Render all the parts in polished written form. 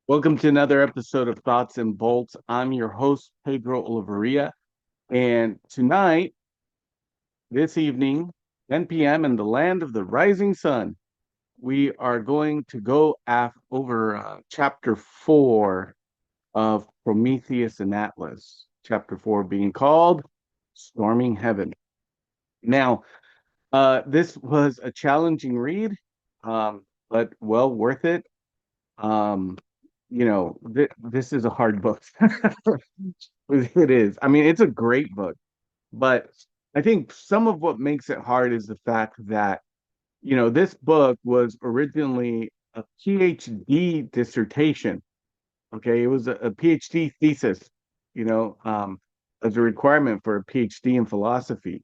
Welcome to another episode of Thoughts and Bolts. I'm your host, Pedro Oliveria. And tonight, this evening, 10 p.m. in the land of the rising sun, we are going to go over chapter 4 of Prometheus and Atlas. Chapter 4 being called Storming Heaven. Now, this was a challenging read, but well worth it. Um, this is a hard book. It is. I mean, it's a great book, but I think some of what makes it hard is the fact that, this book was originally a PhD dissertation. Okay. It was a PhD thesis, you know, um, as a requirement for a PhD in philosophy.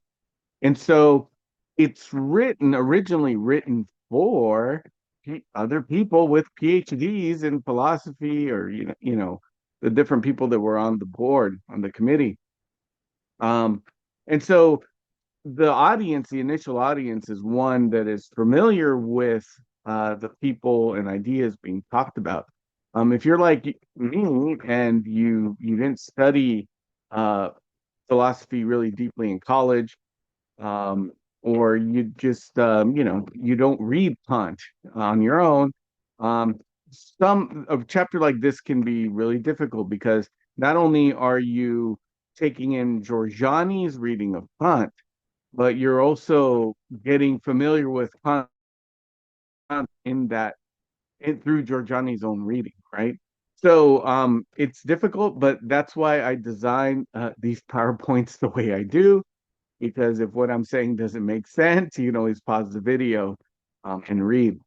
And so it's originally written for other people with PhDs in philosophy or the different people that were on the board on the committee. Um, and so the initial audience is one that is familiar with the people and ideas being talked about. If you're like me and you didn't study uh, philosophy really deeply in college, um, or you just you don't read Kant on your own, um, some a chapter like this can be really difficult because not only are you taking in Jorjani's reading of Kant, but you're also getting familiar with Kant in that through Jorjani's own reading, right? So it's difficult, but that's why I design these PowerPoints the way I do, because if what I'm saying doesn't make sense, you can always pause the video and read.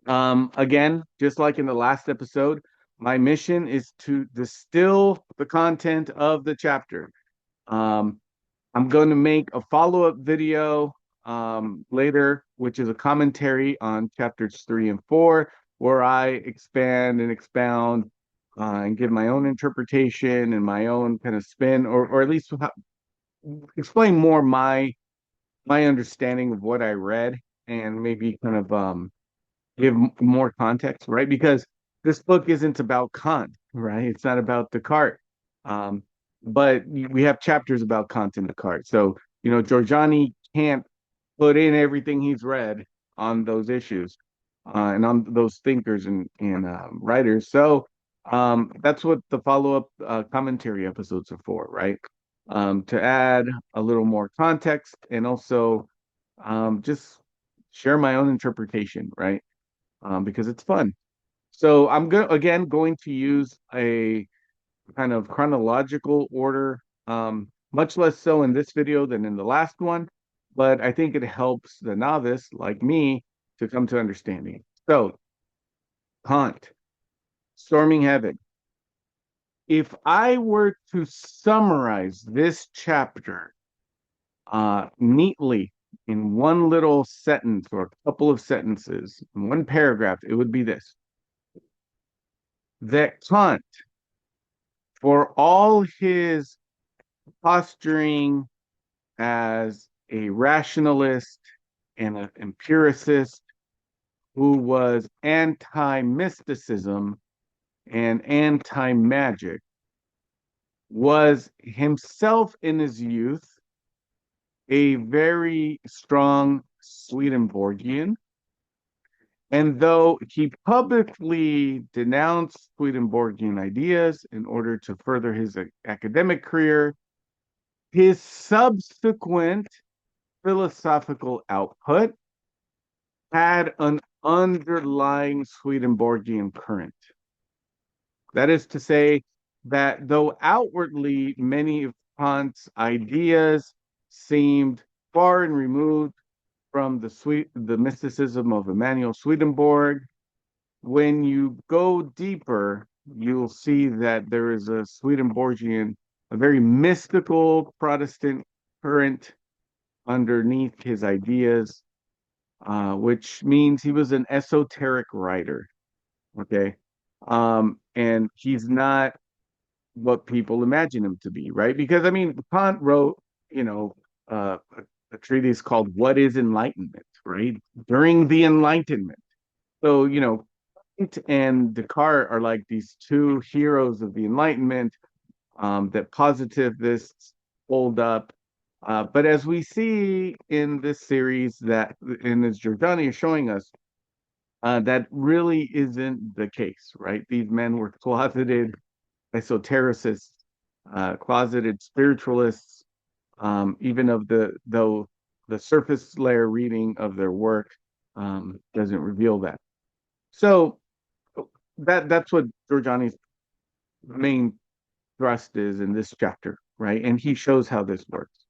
Again, just like in the last episode, my mission is to distill the content of the chapter. Um, I'm going to make a follow-up video later, which is a commentary on chapters 3 and 4, where I expand and expound and give my own interpretation and my own kind of spin, or at least explain more my understanding of what I read and maybe kind of give more context, right? Because this book isn't about Kant, right? It's not about Descartes. Um, but we have chapters about Kant and Descartes. So, Giorgiani can't put in everything he's read on those issues and on those thinkers and writers. So that's what the follow-up commentary episodes are for, right? To add a little more context and also just share my own interpretation, right? Because it's fun. So again going to use a kind of chronological order, much less so in this video than in the last one, but I think it helps the novice like me to come to understanding. So, Kant, Storming Heaven. If I were to summarize this chapter neatly in one little sentence or a couple of sentences, in one paragraph, it would be this: that Kant, for all his posturing as a rationalist and an empiricist who was anti mysticism and anti magic, was himself in his youth a very strong Swedenborgian. And though he publicly denounced Swedenborgian ideas in order to further his academic career, his subsequent philosophical output had an underlying Swedenborgian current. That is to say, that though outwardly many of Kant's ideas seemed far and removed from the mysticism of Emmanuel Swedenborg, when you go deeper, you'll see that there is a Swedenborgian, a very mystical Protestant current underneath his ideas, which means he was an esoteric writer. Okay. And he's not what people imagine him to be, right? Because I mean, Kant wrote, a treatise called What is Enlightenment, right? During the Enlightenment. So, Kant and Descartes are like these two heroes of the Enlightenment, that positivists hold up. But as we see in this series, that and as Giordani is showing us, that really isn't the case, right? These men were closeted esotericists, closeted spiritualists, even of though the surface layer reading of their work doesn't reveal that. So that's what Giorgiani's main thrust is in this chapter, right? And he shows how this works.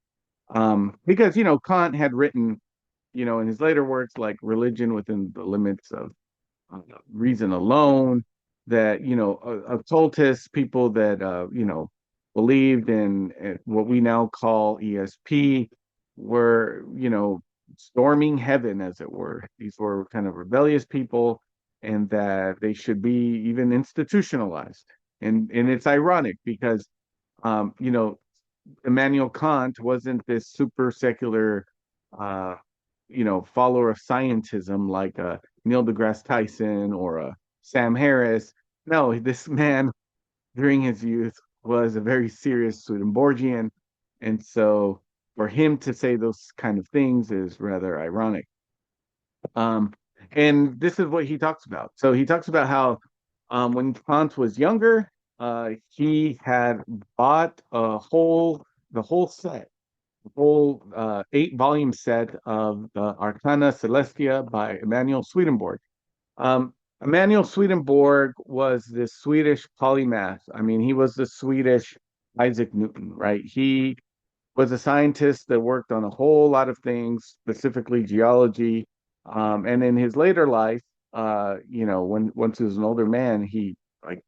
Because Kant had written, in his later works like Religion Within the Limits of Reason Alone, that occultists, people that believed in what we now call ESP, were storming heaven, as it were. These were kind of rebellious people, and that they should be even institutionalized. And it's ironic because Immanuel Kant wasn't this super secular uh follower of scientism like Neil deGrasse Tyson or Sam Harris. No, this man during his youth was a very serious Swedenborgian, and so for him to say those kind of things is rather ironic. Um, and this is what he talks about. So he talks about how when Kant was younger, he had bought the whole set, the whole 8 volume set of the Arcana Celestia by Emmanuel Swedenborg. Emmanuel Swedenborg was this Swedish polymath. I mean, he was the Swedish Isaac Newton, right? He was a scientist that worked on a whole lot of things, specifically geology. And in his later life, when once he was an older man, he like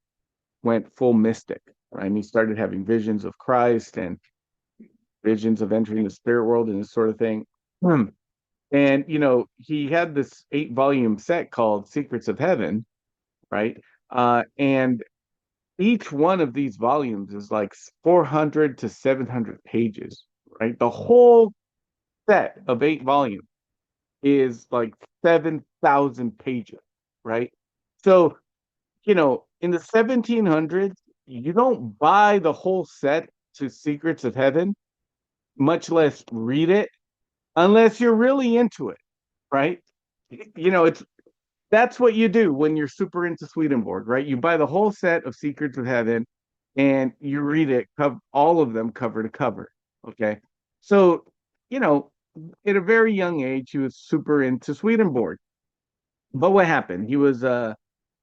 went full mystic, right? And he started having visions of Christ and visions of entering the spirit world and this sort of thing. Hmm. And he had this 8 volume set called Secrets of Heaven, right? And each one of these volumes is like 400 to 700 pages, right? The whole set of 8 volumes is like 7,000 pages, right? So, in the 1700s, you don't buy the whole set to Secrets of Heaven, much less read it, unless you're really into it, right? It's that's what you do when you're super into Swedenborg, right? You buy the whole set of Secrets of Heaven and you read it, all of them cover to cover. Okay. So, you know, at a very young age, he was super into Swedenborg. But what happened? He was a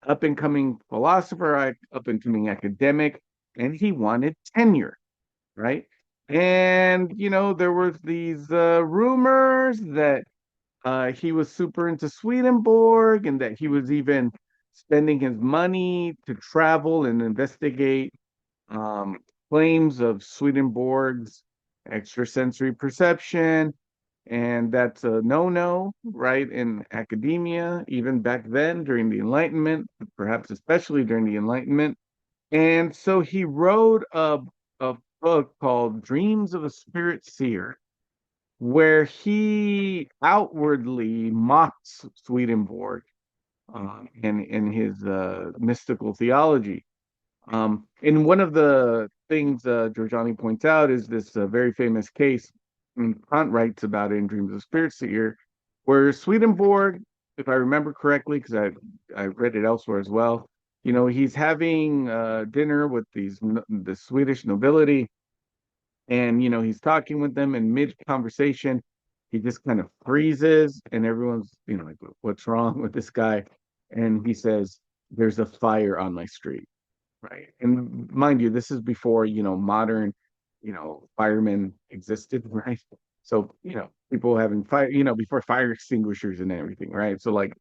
up and coming philosopher, up and coming academic, and he wanted tenure, right? And there was these rumors that he was super into Swedenborg and that he was even spending his money to travel and investigate um, claims of Swedenborg's extrasensory perception. And that's a no-no, right, in academia, even back then during the Enlightenment, perhaps especially during the Enlightenment. And so he wrote a book called Dreams of a Spirit-Seer, where he outwardly mocks Swedenborg in his mystical theology. And one of the things Giorgiani points out is this very famous case, and Kant writes about it in Dreams of Spirit-Seer, where Swedenborg, if I remember correctly, because I read it elsewhere as well, he's having dinner with the Swedish nobility, and he's talking with them in mid conversation. He just kind of freezes, and everyone's like, "What's wrong with this guy?" And he says, "There's a fire on my street." Right. And mind you, this is before, modern, firemen existed, right? So, people having fire, before fire extinguishers and everything, right? So like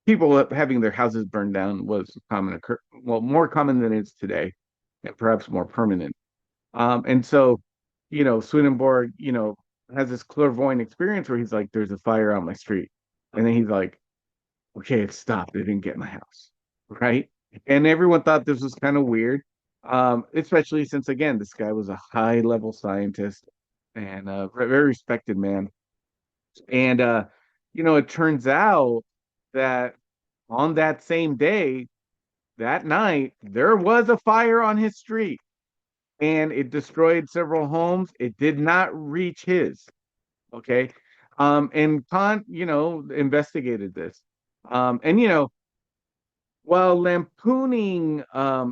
people having their houses burned down was well, more common than it is today, and perhaps more permanent. And so, Swedenborg, has this clairvoyant experience where he's like, there's a fire on my street. And then he's like, okay, it stopped. It didn't get my house. Right. And everyone thought this was kind of weird. Especially since again, this guy was a high level scientist and a very respected man. And it turns out that on that same day, that night, there was a fire on his street and it destroyed several homes. It did not reach his. Okay. And Kant, investigated this. And while lampooning,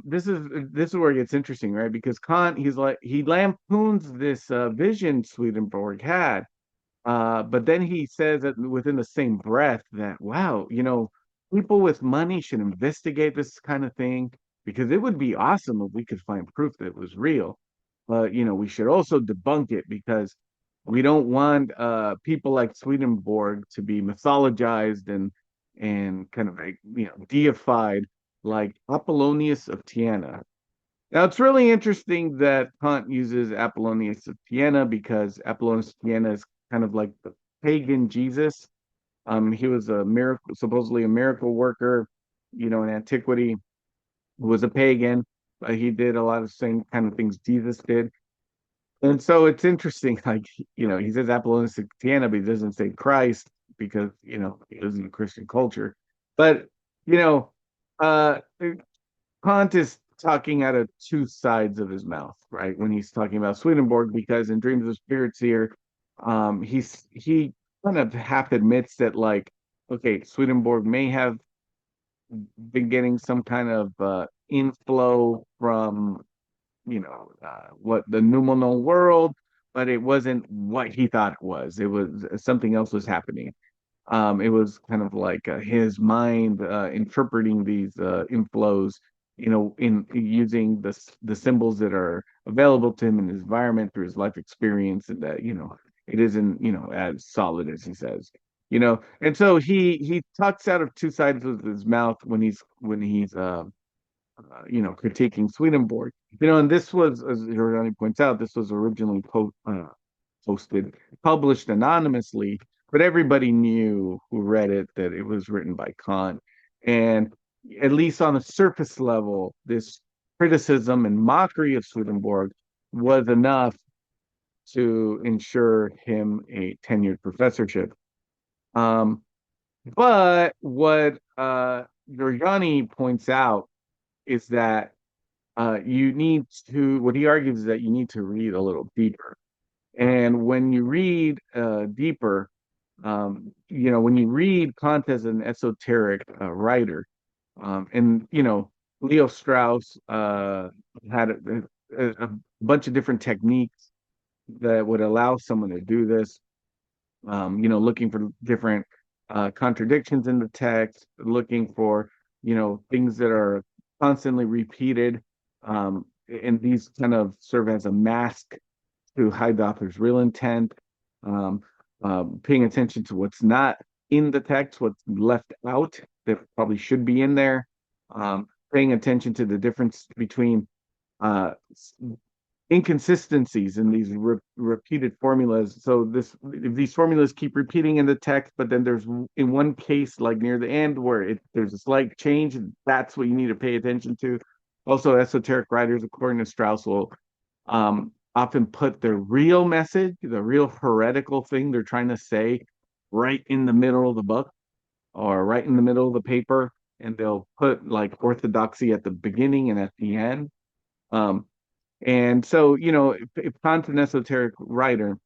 this is where it gets interesting, right? Because Kant, he lampoons this vision Swedenborg had, but then he says that within the same breath that, wow, people with money should investigate this kind of thing because it would be awesome if we could find proof that it was real. But, we should also debunk it because we don't want people like Swedenborg to be mythologized and kind of like, deified like Apollonius of Tyana. Now, it's really interesting that Kant uses Apollonius of Tyana because Apollonius of Tyana is kind of like the pagan Jesus. He was a miracle, supposedly a miracle worker, in antiquity, who was a pagan, but he did a lot of the same kind of things Jesus did. And so it's interesting, like, he says Apollonius of Tyana, but he doesn't say Christ because, he lives in Christian culture. But, you know, uh, Kant is talking out of two sides of his mouth, right? When he's talking about Swedenborg, because in Dreams of Spirit-Seer, he kind of half admits that, like, okay, Swedenborg may have been getting some kind of inflow from, what the noumenal world, but it wasn't what he thought it was. It was something else was happening. It was kind of like his mind interpreting these inflows, in using the symbols that are available to him in his environment through his life experience, and that it isn't as solid as he says. And so he talks out of two sides of his mouth when he's critiquing Swedenborg. And this was, as Jorjani points out, this was originally posted, published anonymously, but everybody knew who read it that it was written by Kant. And at least on a surface level, this criticism and mockery of Swedenborg was enough to ensure him a tenured professorship. Um, but what Jorjani points out is that what he argues is that you need to read a little deeper. And when you read deeper, when you read Kant as an esoteric writer, and Leo Strauss had a bunch of different techniques that would allow someone to do this. Looking for different contradictions in the text, looking for things that are constantly repeated, and these kind of serve as a mask to hide the author's real intent, um, paying attention to what's not in the text, what's left out that probably should be in there, paying attention to the difference between uh, inconsistencies in these repeated formulas. So if these formulas keep repeating in the text, but then there's in one case, like near the end, where there's a slight change, and that's what you need to pay attention to. Also, esoteric writers, according to Strauss, will often put the real message, the real heretical thing they're trying to say, right in the middle of the book or right in the middle of the paper, and they'll put like orthodoxy at the beginning and at the end. Um, and so, if Kant's an esoteric writer,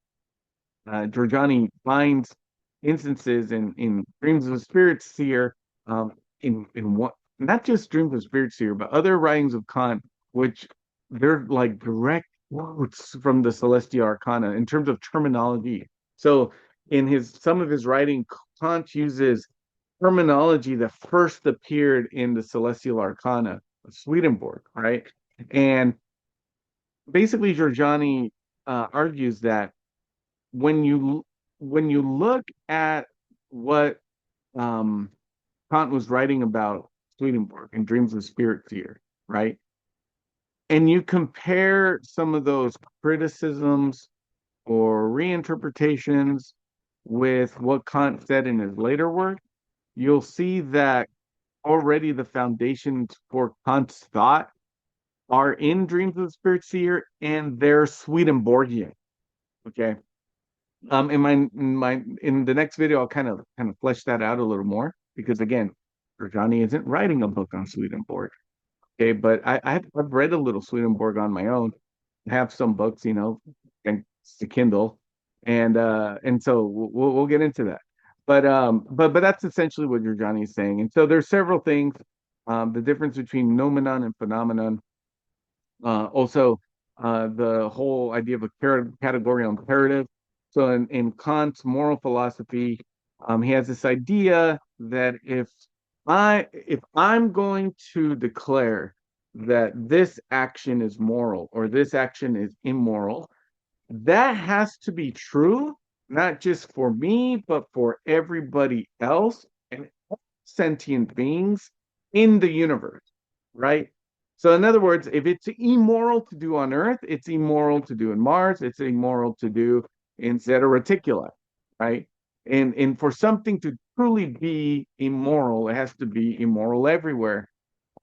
Jorjani finds instances in Dreams of a Spirit-Seer, in what not just Dreams of a Spirit-Seer, but other writings of Kant, which they're like direct quotes from the Celestial Arcana in terms of terminology. So in some of his writing, Kant uses terminology that first appeared in the Celestial Arcana of Swedenborg, right? And basically Jorjani argues that when you look at what um, Kant was writing about Swedenborg in Dreams of Spirit-Seer, right? And you compare some of those criticisms or reinterpretations with what Kant said in his later work, you'll see that already the foundations for Kant's thought are in Dreams of the Spirit-Seer and they're Swedenborgian. Okay. In the next video, I'll kind of flesh that out a little more because again, Jorjani isn't writing a book on Swedenborg. Okay, but I've read a little Swedenborg on my own. I have some books, thanks to Kindle, and so we'll get into that. But that's essentially what Jorjani is saying. And so there's several things. The difference between nomenon and phenomenon. Also, the whole idea of a categorical imperative. So in Kant's moral philosophy, he has this idea that if I'm going to declare that this action is moral or this action is immoral, that has to be true, not just for me, but for everybody else and all sentient beings in the universe, right? So, in other words, if it's immoral to do on Earth, it's immoral to do in Mars, it's immoral to do in Zeta Reticuli, right? And for something to truly be immoral, it has to be immoral everywhere.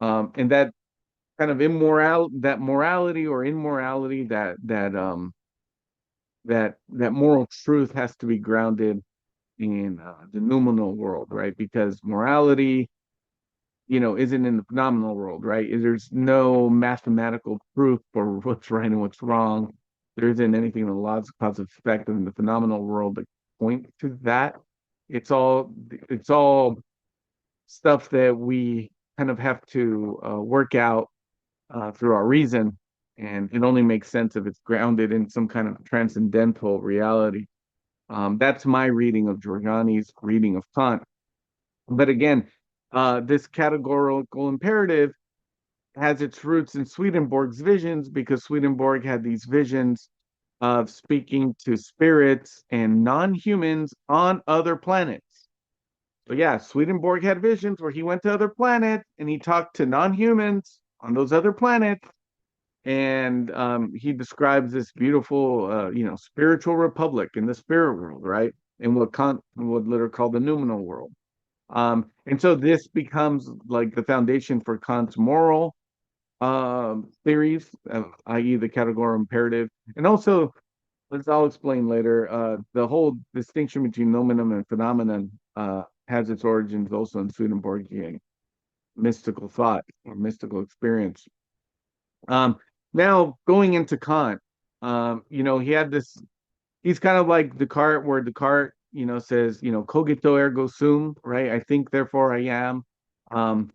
And that kind of that morality or immorality, that moral truth has to be grounded in the noumenal world, right? Because morality, isn't in the phenomenal world, right? There's no mathematical proof for what's right and what's wrong. There isn't anything in the laws of cause and effect in the phenomenal world that point to that. It's all stuff that we kind of have to work out through our reason, and it only makes sense if it's grounded in some kind of transcendental reality. That's my reading of Giordani's reading of Kant. But again, this categorical imperative has its roots in Swedenborg's visions because Swedenborg had these visions of speaking to spirits and non-humans on other planets. So yeah, Swedenborg had visions where he went to other planets and he talked to non-humans on those other planets, and he describes this beautiful, spiritual republic in the spirit world, right? In what Kant would literally call the noumenal world. And so this becomes like the foundation for Kant's moral theories, i.e., the categorical imperative, and also, as I'll explain later, the whole distinction between nomenon and phenomenon has its origins also in Swedenborgian mystical thought or mystical experience. Um, Now going into Kant, he had this. He's kind of like Descartes, where Descartes, says, cogito ergo sum, right? I think, therefore I am. Um,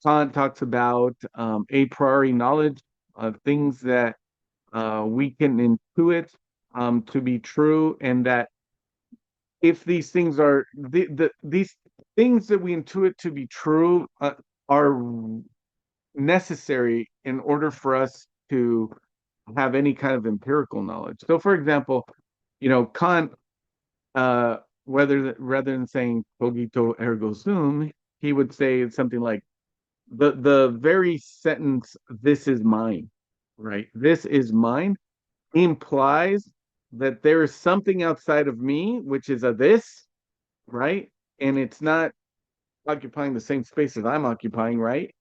Kant talks about a priori knowledge of things that we can intuit to be true, and that if these things are these things that we intuit to be true are necessary in order for us to have any kind of empirical knowledge. So, for example, Kant, uh, rather than saying cogito ergo sum, he would say something like the very sentence "this is mine," right? This is mine implies that there is something outside of me, which is a this, right? And it's not occupying the same space as I'm occupying, right?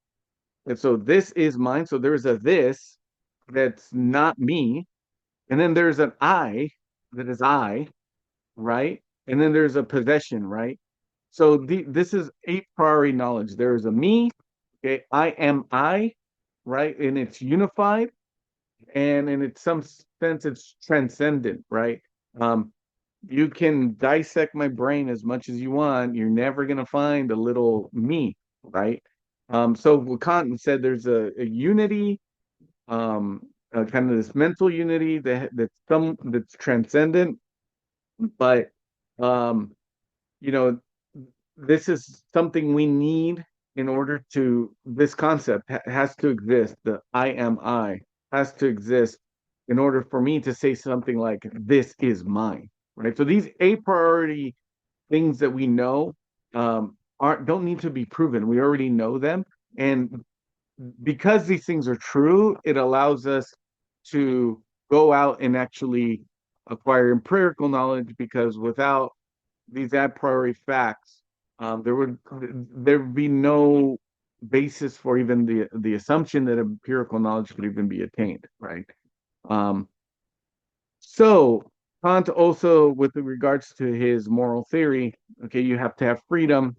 And so this is mine. So there's a this that's not me. And then there's an I that is I, right? And then there's a possession, right? So this is a priori knowledge. There is a me, okay? I am I, right? And it's unified, and in some sense, it's transcendent, right? Um, you can dissect my brain as much as you want. You're never gonna find a little me, right? So Kant said there's a unity, kind of this mental unity that's transcendent, but um, you know, this is something we need in order to this concept has to exist. The I am I has to exist in order for me to say something like this is mine, right? So these a priori things that we know aren't don't need to be proven. We already know them, and because these things are true, it allows us to go out and actually acquire empirical knowledge, because without these a priori facts, there would be no basis for even the assumption that empirical knowledge could even be attained, right? Um, so Kant also, with regards to his moral theory, okay, you have to have freedom,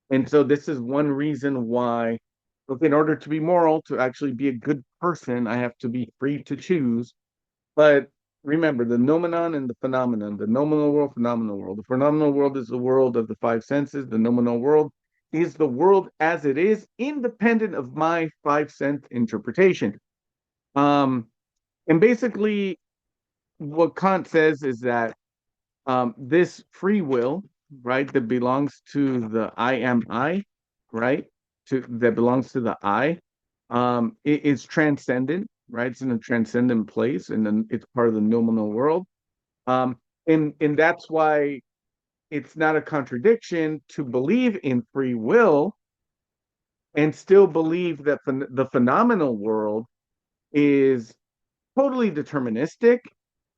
And so this is one reason why, look, in order to be moral, to actually be a good person, I have to be free to choose. But remember the nomenon and the phenomenon, the nominal world, phenomenal world. The phenomenal world is the world of the five senses. The nominal world is the world as it is, independent of my five sense interpretation. Um, and basically, what Kant says is that this free will, right, that belongs to the I am I, right, to that belongs to the I, it is transcendent, right? It's in a transcendent place, and then it's part of the nominal world. Um, and that's why it's not a contradiction to believe in free will and still believe that the phenomenal world is totally deterministic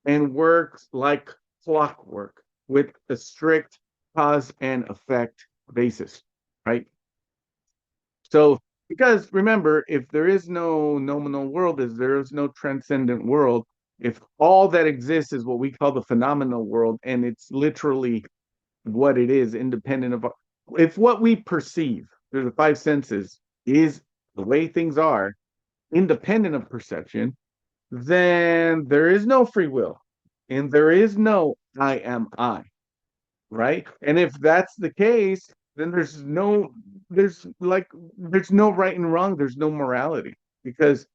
and works like clockwork with a strict cause and effect basis, right? So, because remember, if there is no nominal world, if there is no transcendent world, if all that exists is what we call the phenomenal world, and it's literally what it is, independent of, if what we perceive through the five senses is the way things are, independent of perception, then there is no free will and there is no I am I, right? And if that's the case, then there's no right and wrong, there's no morality because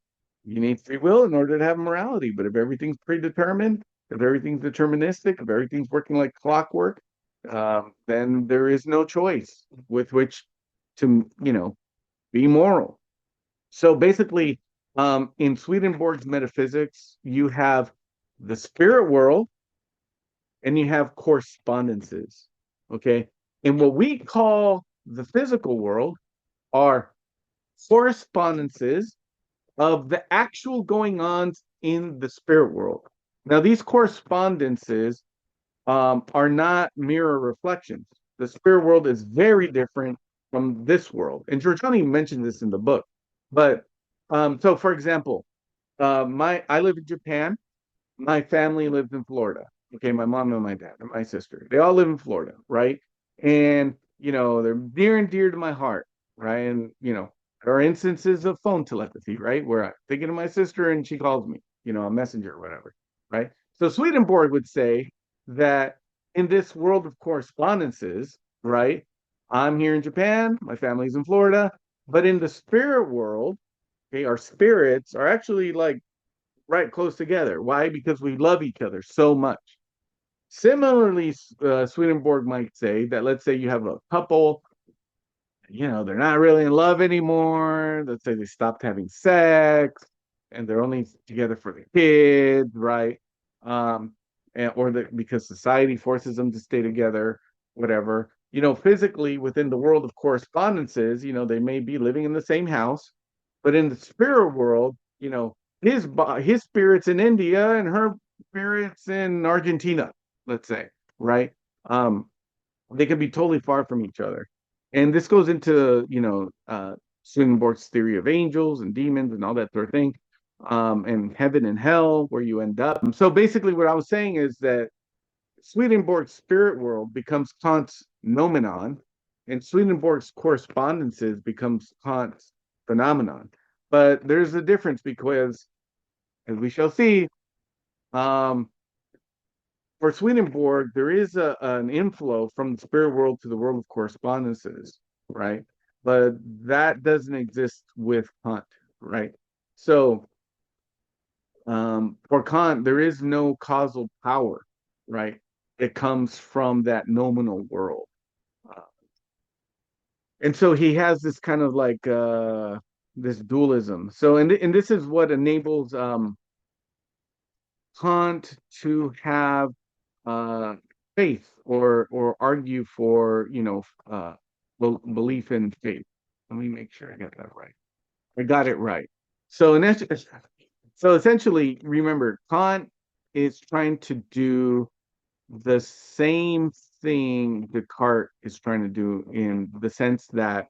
you need free will in order to have morality. But if everything's predetermined, if everything's deterministic, if everything's working like clockwork, then there is no choice with which to, be moral. So basically, in Swedenborg's metaphysics, you have the spirit world and you have correspondences. Okay. And what we call the physical world are correspondences of the actual going on in the spirit world. Now, these correspondences are not mirror reflections. The spirit world is very different from this world. And Jorjani mentioned this in the book. But so, for example, I live in Japan. My family lives in Florida. Okay, my mom and my dad and my sister. They all live in Florida, right? And they're near and dear to my heart, right? And there are instances of phone telepathy, right? Where I'm thinking of my sister and she calls me, a messenger or whatever, right? So Swedenborg would say that in this world of correspondences, right? I'm here in Japan, my family's in Florida, but in the spirit world, okay, our spirits are actually like right close together. Why? Because we love each other so much. Similarly, Swedenborg might say that let's say you have a couple, they're not really in love anymore. Let's say they stopped having sex and they're only together for the kids, right? Because society forces them to stay together, whatever. Physically within the world of correspondences, they may be living in the same house, but in the spirit world, his spirit's in India and her spirit's in Argentina, let's say, right? Um, they could be totally far from each other. And this goes into, Swedenborg's theory of angels and demons and all that sort of thing, and heaven and hell, where you end up. So basically, what I was saying is that Swedenborg's spirit world becomes Kant's nomenon, and Swedenborg's correspondences becomes Kant's phenomenon. But there's a difference because, as we shall see, um, for Swedenborg, there is an inflow from the spirit world to the world of correspondences, right? But that doesn't exist with Kant, right? So for Kant, there is no causal power, right? It comes from that nominal world. Uh, and so he has this kind of like this dualism. So and this is what enables Kant to have uh, faith or argue for belief in faith. Let me make sure I got that right. I got it right. So so essentially, remember, Kant is trying to do the same thing Descartes is trying to do in the sense that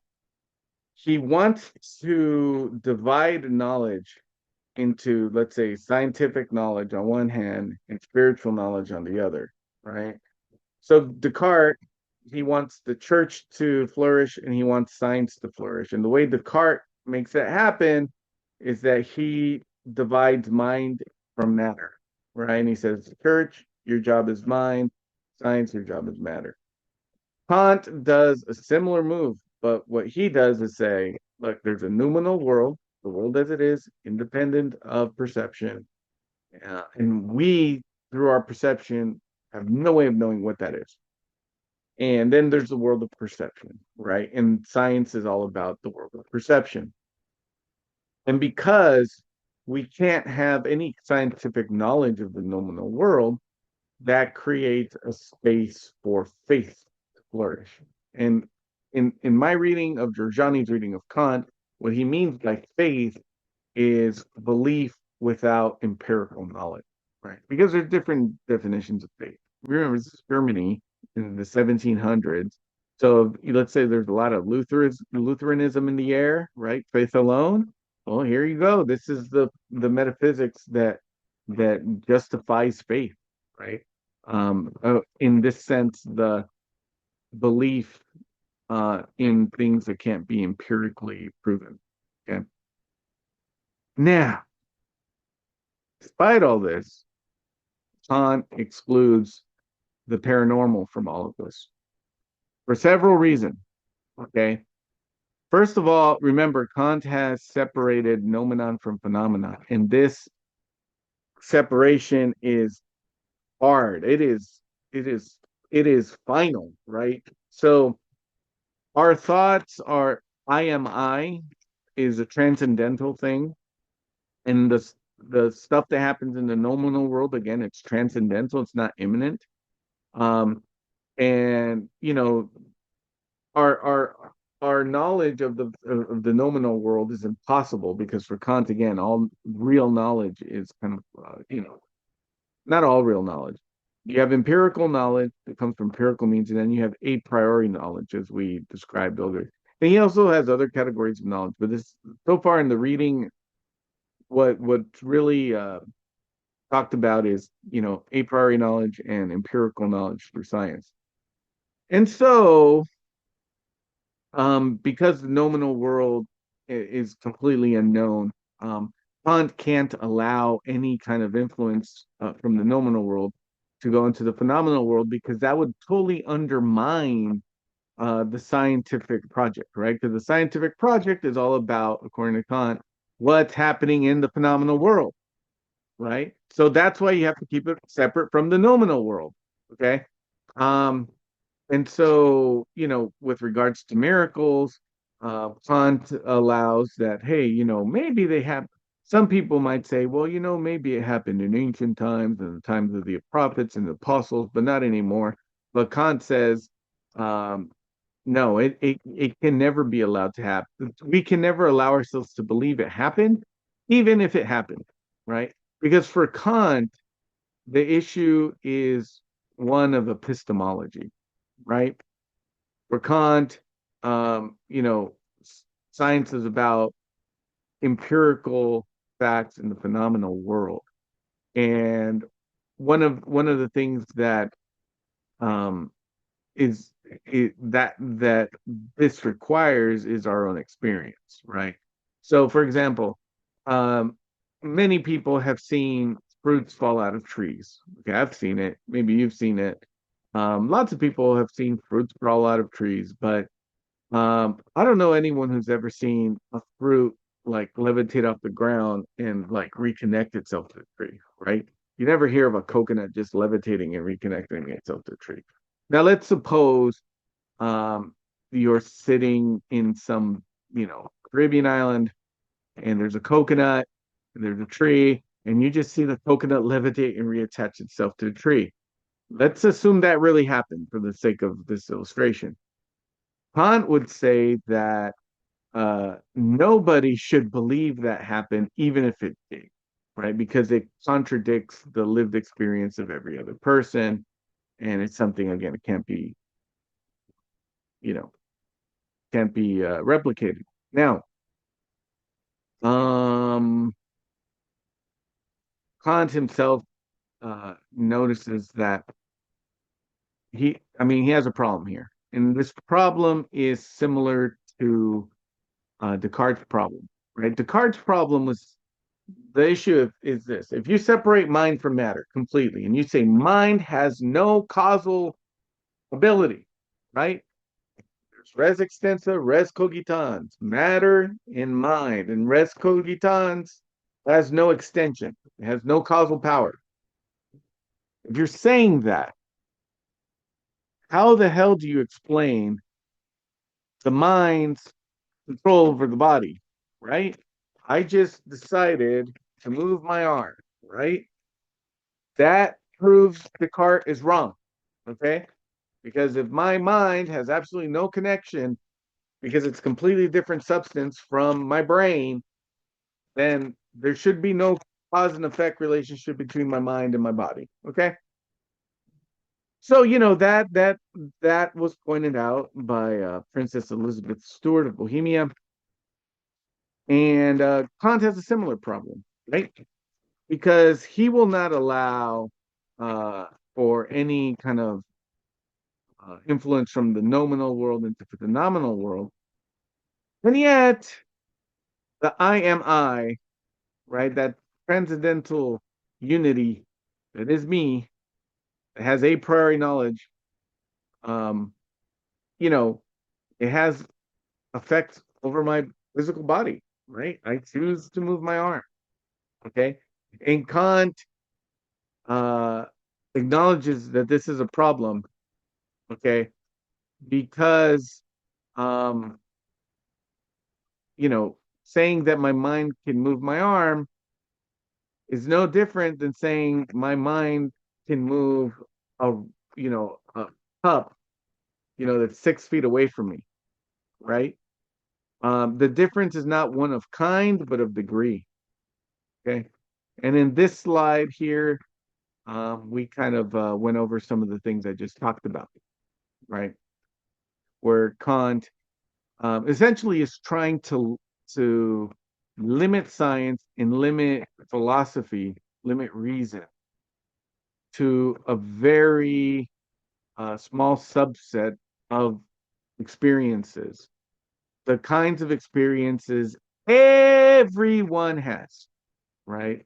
he wants to divide knowledge into, let's say, scientific knowledge on one hand and spiritual knowledge on the other, right? So Descartes he wants the church to flourish and he wants science to flourish. And the way Descartes makes that happen is that he divides mind from matter, right? And he says, church, your job is mind, science, your job is matter. Kant does a similar move, but what he does is say, look, there's a noumenal world, the world as it is, independent of perception. And we, through our perception, have no way of knowing what that is. And then there's the world of perception, right? And science is all about the world of perception. And because we can't have any scientific knowledge of the nominal world, that creates a space for faith to flourish. And in my reading of Jorjani's reading of Kant, what he means by faith is belief without empirical knowledge, right? Because there's different definitions of faith. Remember, this is Germany in the 1700s. So let's say there's a lot of Lutheranism in the air, right? Faith alone. Well, here you go. This is the metaphysics that justifies faith, right? In this sense, the belief in things that can't be empirically proven. Okay. Now, despite all this, Kant excludes the paranormal from all of this for several reasons. Okay. First of all, remember, Kant has separated noumenon from phenomenon, and this separation is hard. it is, it is final, right? So our thoughts are I am I is a transcendental thing, and the stuff that happens in the nominal world, again, it's transcendental, it's not imminent. Um, and our knowledge of the nominal world is impossible because for Kant, again, all real knowledge is kind of not all real knowledge. You have empirical knowledge that comes from empirical means, and then you have a priori knowledge, as we described earlier. And he also has other categories of knowledge, but this so far in the reading, what's really talked about is a priori knowledge and empirical knowledge through science. And so, because the nominal world is completely unknown, Kant can't allow any kind of influence from the nominal world to go into the phenomenal world because that would totally undermine the scientific project, right? Because the scientific project is all about, according to Kant, what's happening in the phenomenal world, right? So that's why you have to keep it separate from the nominal world, okay? Um, and so, with regards to miracles, Kant allows that, hey, maybe they have, some people might say, well, maybe it happened in ancient times and the times of the prophets and the apostles, but not anymore. But Kant says, um, no, it can never be allowed to happen. We can never allow ourselves to believe it happened, even if it happened, right? Because for Kant, the issue is one of epistemology, right? For Kant, science is about empirical facts in the phenomenal world. And one of the things that um, is that this requires is our own experience, right? So, for example, um, many people have seen fruits fall out of trees. Okay, I've seen it. Maybe you've seen it. Lots of people have seen fruits fall out of trees, but I don't know anyone who's ever seen a fruit like levitate off the ground and like reconnect itself to the tree, right? You never hear of a coconut just levitating and reconnecting itself to the tree. Now let's suppose you're sitting in some, Caribbean island and there's a coconut and there's a tree and you just see the coconut levitate and reattach itself to the tree. Let's assume that really happened for the sake of this illustration. Kant would say that nobody should believe that happened, even if it did, right? Because it contradicts the lived experience of every other person, and it's something again it you know, can't be replicated. Now, um, Kant himself notices that I mean, he has a problem here. And this problem is similar to Descartes' problem, right? Descartes' problem was the issue is this: if you separate mind from matter completely, and you say mind has no causal ability, right? There's res extensa, res cogitans, matter in mind, and res cogitans has no extension, it has no causal power. If you're saying that, how the hell do you explain the mind's control over the body, right? I just decided to move my arm, right? That proves Descartes is wrong, okay? Because if my mind has absolutely no connection, because it's completely different substance from my brain, then there should be no cause and effect relationship between my mind and my body, okay? So that was pointed out by Princess Elizabeth Stuart of Bohemia, and Kant has a similar problem, right? Because he will not allow uh, for any kind of influence from the nominal world into the phenomenal world, and yet the I am I, right? That transcendental unity that is me, that has a priori knowledge. Um, you know, it has effects over my physical body, right? I choose to move my arm. Okay. And Kant uh, acknowledges that this is a problem. Okay. Because, um, saying that my mind can move my arm is no different than saying my mind can move a, a cup, that's 6 feet away from me, right? The difference is not one of kind, but of degree. Okay. And in this slide here, we kind of went over some of the things I just talked about, right? Where Kant essentially is trying to limit science and limit philosophy, limit reason to a very small subset of experiences, the kinds of experiences everyone has, right?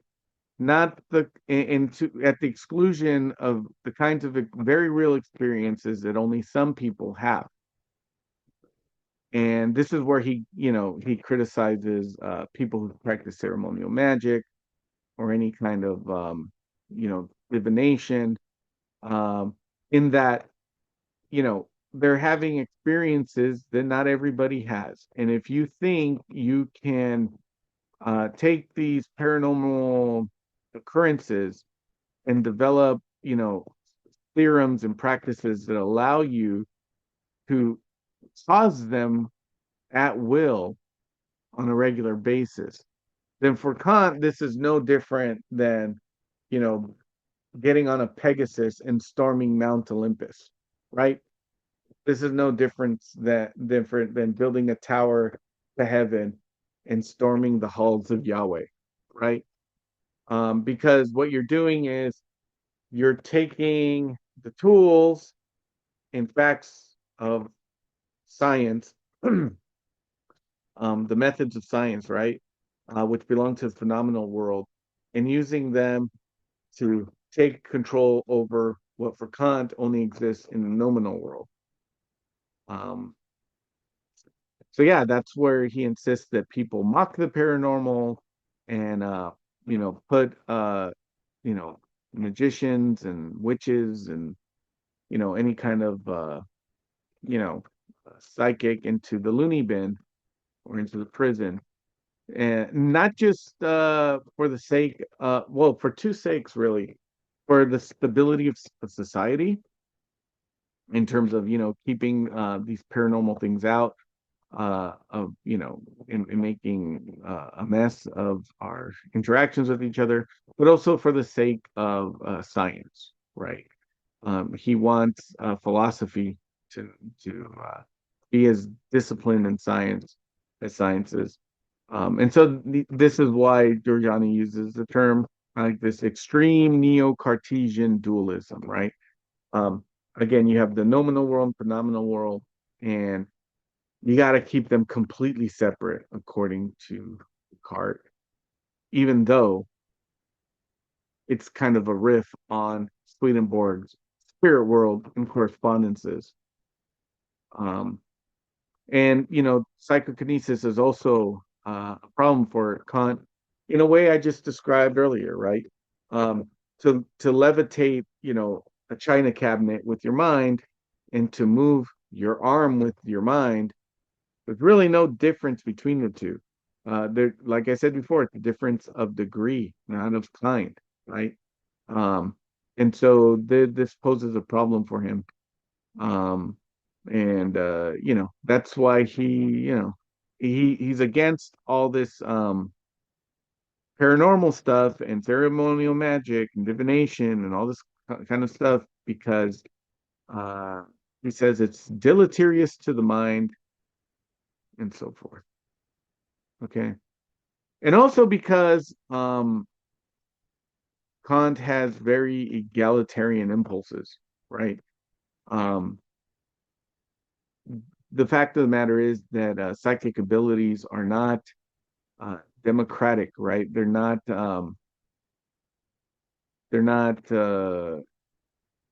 Not the into at the exclusion of the kinds of very real experiences that only some people have. And this is where he criticizes people who practice ceremonial magic or any kind of divination, in that they're having experiences that not everybody has. And if you think you can take these paranormal occurrences and develop, theorems and practices that allow you to cause them at will on a regular basis, then for Kant, this is no different than, you know, getting on a Pegasus and storming Mount Olympus, right? This is no different than building a tower to heaven and storming the halls of Yahweh, right? Because what you're doing is you're taking the tools and facts of science, the methods of science, right, which belong to the phenomenal world, and using them to take control over what for Kant only exists in the nominal world. Um, so yeah, that's where he insists that people mock the paranormal and put you know magicians and witches and any kind of you know psychic into the loony bin or into the prison, and not just for the sake well, for two sakes really: for the stability of society in terms of keeping these paranormal things out of in making a mess of our interactions with each other, but also for the sake of science, right? He wants philosophy to be as disciplined in science as science is. And so this is why Jorjani uses the term like this extreme neo-Cartesian dualism, right? Um, again, you have the nominal world and phenomenal world, and you got to keep them completely separate, according to Descartes, even though it's kind of a riff on Swedenborg's spirit world and correspondences. Um, and, psychokinesis is also a problem for Kant in a way I just described earlier, right? Um, to levitate, a china cabinet with your mind and to move your arm with your mind, there's really no difference between the two. Like I said before, it's a difference of degree, not of kind, right? Um, and so this poses a problem for him. Um, and that's why he's against all this paranormal stuff and ceremonial magic and divination and all this kind of stuff because uh he says it's deleterious to the mind and so forth. Okay. And also because Kant has very egalitarian impulses, right? Um, the fact of the matter is that psychic abilities are not democratic, right? They're not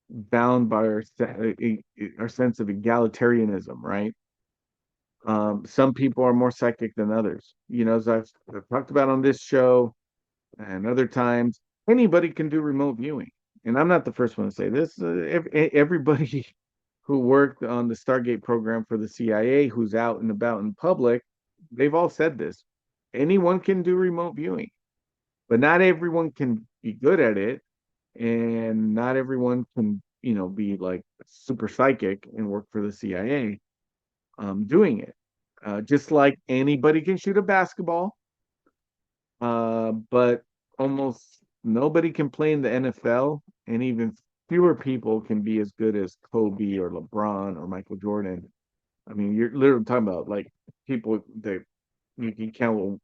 bound by our sense of egalitarianism, right? Some people are more psychic than others. As I've talked about on this show and other times, anybody can do remote viewing. And I'm not the first one to say this. Everybody who worked on the Stargate program for the CIA, who's out and about in public, they've all said this. Anyone can do remote viewing, but not everyone can be good at it, and not everyone can, be like super psychic and work for the CIA doing it. Just like anybody can shoot a basketball, but almost nobody can play in the NFL, and even fewer people can be as good as Kobe or LeBron or Michael Jordan. I mean, you're literally talking about like people that you can count,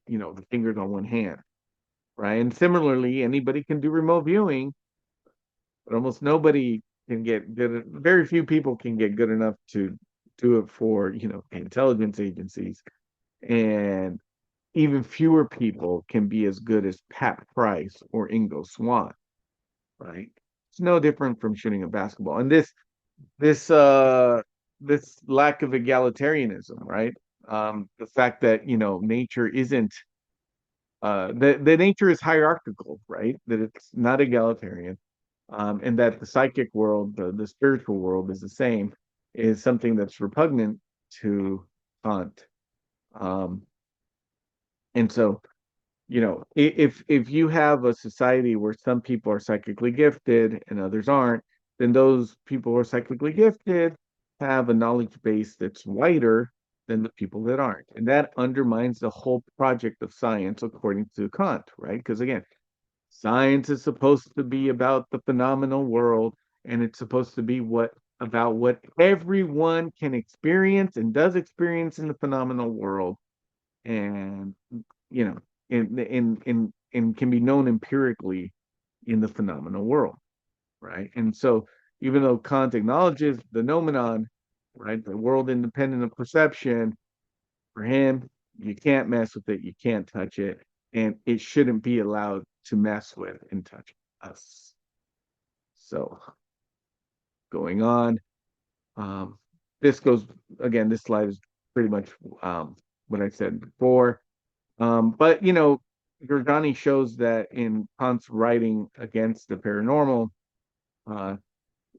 the fingers on one hand, right? And similarly, anybody can do remote viewing, but almost nobody can get good. Very few people can get good enough to do it for, intelligence agencies, and even fewer people can be as good as Pat Price or Ingo Swann, right? It's no different from shooting a basketball. And this uh this lack of egalitarianism, right? The fact that, nature isn't the nature is hierarchical, right? That it's not egalitarian. And that the psychic world, the spiritual world is the same, is something that's repugnant to Kant. Um, and so, if you have a society where some people are psychically gifted and others aren't, then those people who are psychically gifted have a knowledge base that's wider than the people that aren't. And that undermines the whole project of science, according to Kant, right? Because again, science is supposed to be about the phenomenal world, and it's supposed to be what everyone can experience and does experience in the phenomenal world. And you know, and can be known empirically in the phenomenal world, right? And so, even though Kant acknowledges the noumenon, right, the world independent of perception, for him, you can't mess with it, you can't touch it, and it shouldn't be allowed to mess with and touch us. So, going on, um, this goes again. This slide is pretty much what I said before. But Jorjani shows that in Kant's writing against the paranormal, uh,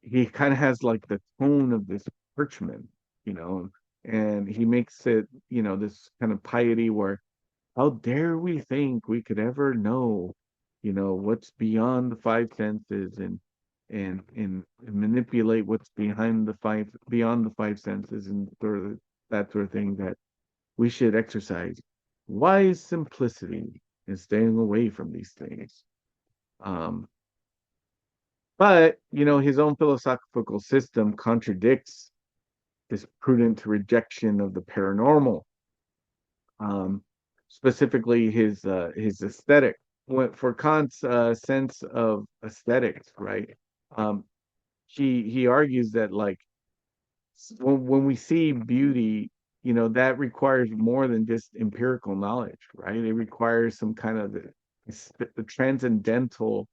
he kind of has like the tone of this churchman, you know, and he makes it, this kind of piety where how dare we think we could ever know, what's beyond the five senses and manipulate what's beyond the five senses and sort of that sort of thing, that we should exercise wise simplicity and staying away from these things. Um, but his own philosophical system contradicts this prudent rejection of the paranormal, um, specifically his aesthetic. For Kant's sense of aesthetics, right? Um, he argues that like when we see beauty, that requires more than just empirical knowledge, right? It requires some kind of the transcendental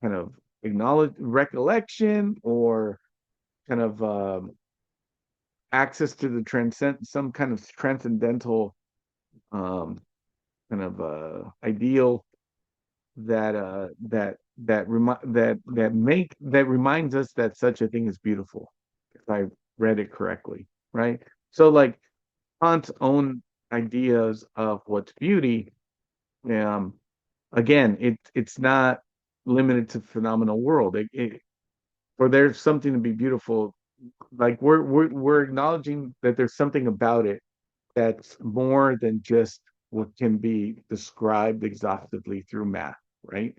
kind of acknowledge recollection or kind of access to the transcend some kind of transcendental um, kind of ideal that reminds us that such a thing is beautiful, if I read it correctly, right? So like Kant's own ideas of what's beauty, um, again, it's not limited to phenomenal world. For there's something to be beautiful, like we're acknowledging that there's something about it that's more than just what can be described exhaustively through math, right?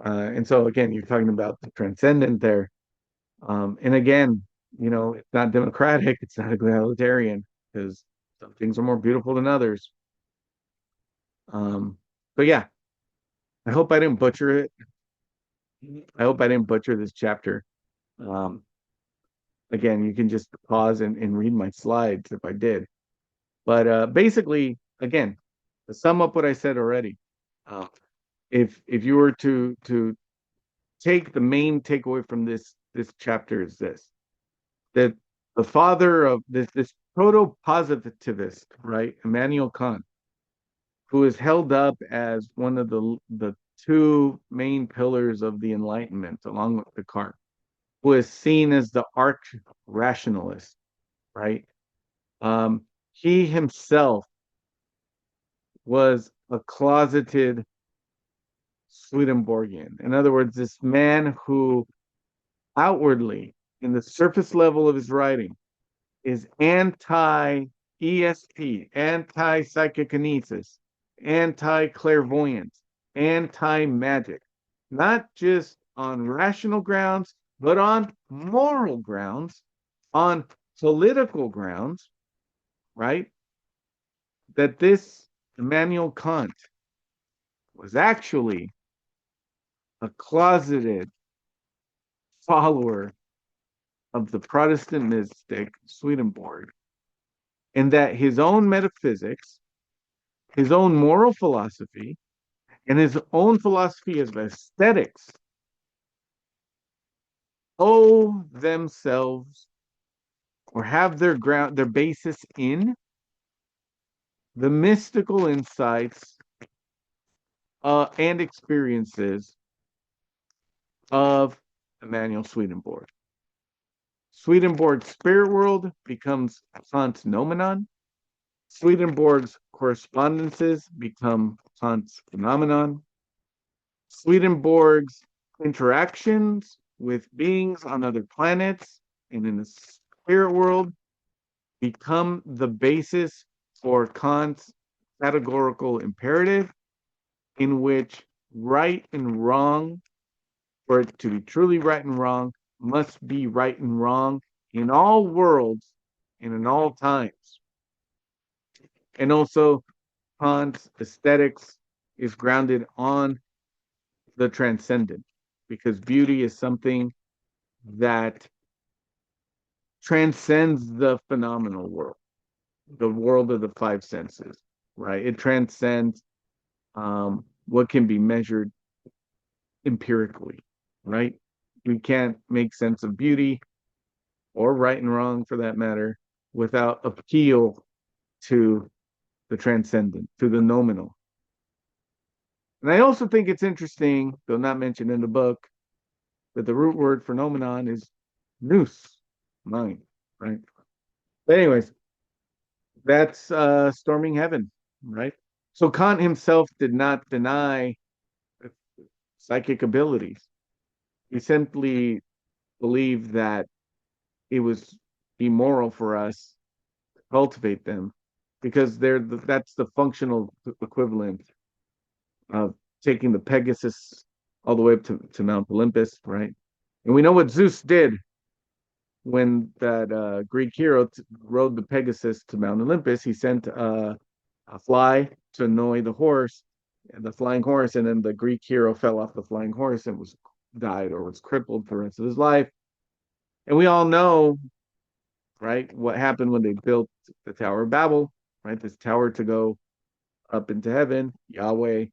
And so again, you're talking about the transcendent there. And again, it's not democratic, it's not egalitarian, because some things are more beautiful than others. Um, but yeah, I hope I didn't butcher it. I hope I didn't butcher this chapter. Um, Again, you can just pause and read my slides if I did. But basically, again, to sum up what I said already, uh, if you were to take the main takeaway from this chapter is this: that the father of this proto-positivist, right, Immanuel Kant, who is held up as one of the two main pillars of the Enlightenment, along with Descartes, who is seen as the arch rationalist, right? He himself was a closeted Swedenborgian. In other words, this man who outwardly, in the surface level of his writing, is anti ESP, anti psychokinesis, anti clairvoyance, anti magic, not just on rational grounds, but on moral grounds, on political grounds, right? That this Immanuel Kant was actually a closeted follower of the Protestant mystic Swedenborg, and that his own metaphysics, his own moral philosophy, and his own philosophy of aesthetics owe themselves or have their basis in the mystical insights and experiences of Emmanuel Swedenborg. Swedenborg's spirit world becomes Kant's noumenon. Swedenborg's correspondences become Kant's phenomenon. Swedenborg's interactions with beings on other planets and in the spirit world become the basis for Kant's categorical imperative, in which right and wrong, for it to be truly right and wrong, must be right and wrong in all worlds and in all times. And also, Kant's aesthetics is grounded on the transcendent, because beauty is something that transcends the phenomenal world, the world of the five senses, right? It transcends what can be measured empirically, right? We can't make sense of beauty or right and wrong for that matter without appeal to the transcendent, to the nominal. And I also think it's interesting, though not mentioned in the book, that the root word for nomenon is nous, mind, right? But anyways, that's storming heaven, right? So Kant himself did not deny psychic abilities. He simply believed that it was immoral for us to cultivate them because that's the functional equivalent of taking the Pegasus all the way up to Mount Olympus, right? And we know what Zeus did when that Greek hero rode the Pegasus to Mount Olympus. He sent a fly to annoy the horse, the flying horse, and then the Greek hero fell off the flying horse and was died or was crippled for the rest of his life. And we all know, right, what happened when they built the Tower of Babel, right? This tower to go up into heaven. Yahweh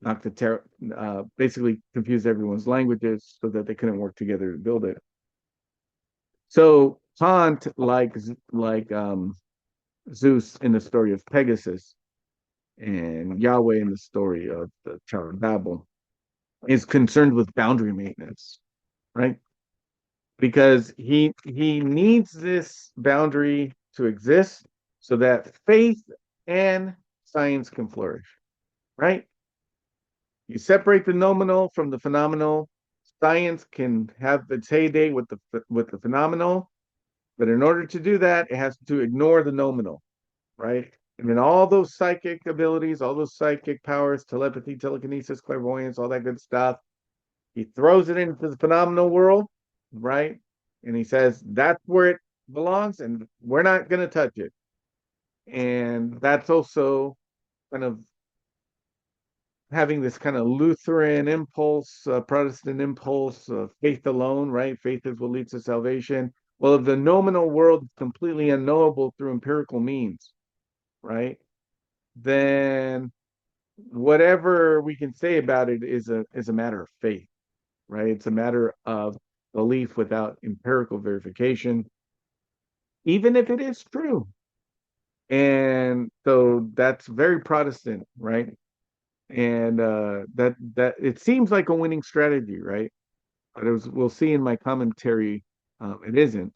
knocked the tower, basically confused everyone's languages so that they couldn't work together to build it. So Kant, Zeus in the story of Pegasus, and Yahweh in the story of the Tower of Babel, is concerned with boundary maintenance, right? Because he needs this boundary to exist so that faith and science can flourish, right? You separate the nominal from the phenomenal. Science can have its heyday with the phenomenal, but in order to do that, it has to ignore the nominal, right? And then all those psychic abilities, all those psychic powers, telepathy, telekinesis, clairvoyance, all that good stuff, he throws it into the phenomenal world, right? And he says that's where it belongs, and we're not going to touch it. And that's also kind of having this kind of Lutheran impulse, Protestant impulse, faith alone, right? Faith is what leads to salvation. Well, if the nominal world is completely unknowable through empirical means, right? Then whatever we can say about it is a matter of faith, right? It's a matter of belief without empirical verification, even if it is true. And so that's very Protestant, right? And that it seems like a winning strategy, right? But we'll see in my commentary, it isn't.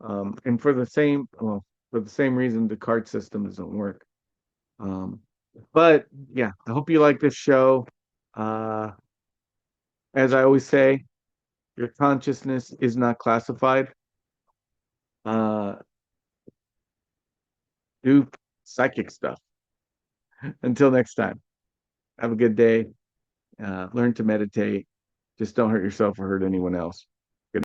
And for the same reason, the card system doesn't work. Um, but yeah, I hope you like this show. Uh, as I always say, your consciousness is not classified. Uh, do psychic stuff. Until next time, have a good day. Learn to meditate. Just don't hurt yourself or hurt anyone else.